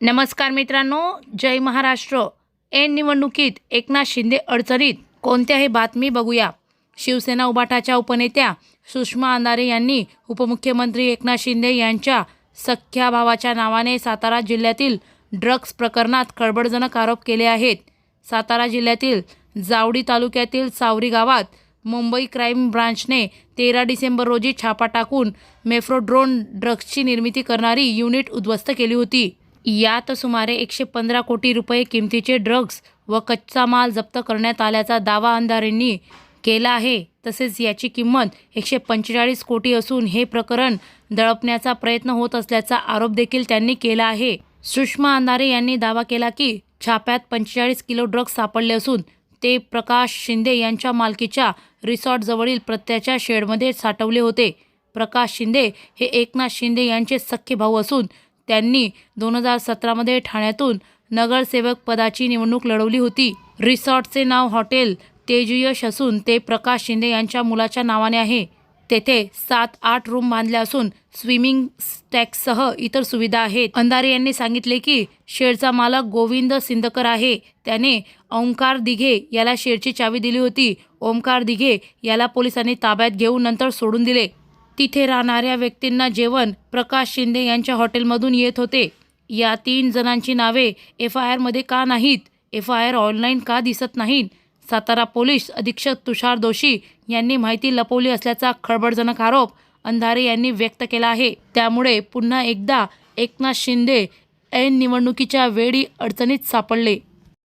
नमस्कार मित्रांनो, जय महाराष्ट्र। ऐन निवडणुकीत एकनाथ शिंदे अडचणीत, कोणत्याही बातमी बघूया। शिवसेना उभाटाच्या उपनेत्या सुषमा अंधारे यांनी उपमुख्यमंत्री एकनाथ शिंदे यांच्या सख्ख्या भावाच्या नावाने सातारा जिल्ह्यातील ड्रग्ज प्रकरणात खळबळजनक आरोप केले आहेत। सातारा जिल्ह्यातील जावळी तालुक्यातील सावरी गावात मुंबई क्राईम ब्रांचने 13 डिसेंबर रोजी छापा टाकून मेफ्रोड्रोन ड्रग्जची निर्मिती करणारी युनिट उद्ध्वस्त केली होती। यात सुमारे 115 कोटी रुपये किमतीचे ड्रग्ज व कच्चा माल जप्त करण्यात आल्याचा दावा अंधारेंनी केला आहे। तसेच याची किंमत 145 कोटी असून हे प्रकरण दडपण्याचा प्रयत्न होत असल्याचा आरोप देखील त्यांनी केला आहे। सुषमा अंधारे यांनी दावा केला की छाप्यात 45 किलो ड्रग्ज सापडले असून ते प्रकाश शिंदे यांच्या मालकीच्या रिसॉर्ट जवळील प्रत्येच्या शेडमध्ये साठवले होते। प्रकाश शिंदे हे एकनाथ शिंदे यांचे सख्खे भाऊ असून त्यांनी 2017 मध्ये ठाण्यातून नगरसेवक पदाची निवडणूक लढवली होती। रिसॉर्टचे नाव हॉटेल तेजयश असून ते प्रकाश शिंदे यांच्या मुलाच्या नावाने आहे। तेथे 7-8 रूम बांधल्या असून स्विमिंग स्टॅक्ससह इतर सुविधा आहेत। अंधारे यांनी सांगितले की शेडचा मालक गोविंद सिंदकर आहे। त्याने ओमकार दिघे याला शेडची चावी दिली होती। ओमकार दिघे याला पोलिसांनी ताब्यात घेऊन नंतर सोडून दिले। तिथे राहणाऱ्या व्यक्तींना जेवण प्रकाश शिंदे यांच्या हॉटेलमधून येत होते। या 3 जणांची नावे FIR मध्ये का नाहीत? FIR ऑनलाईन का दिसत नाहीत? सातारा पोलीस अधीक्षक तुषार दोशी यांनी माहिती लपवली असल्याचा खळबळजनक आरोप अंधारे यांनी व्यक्त केला आहे। त्यामुळे पुन्हा एकदा एकनाथ शिंदे ऐन निवडणुकीच्या वेळी अडचणीत सापडले।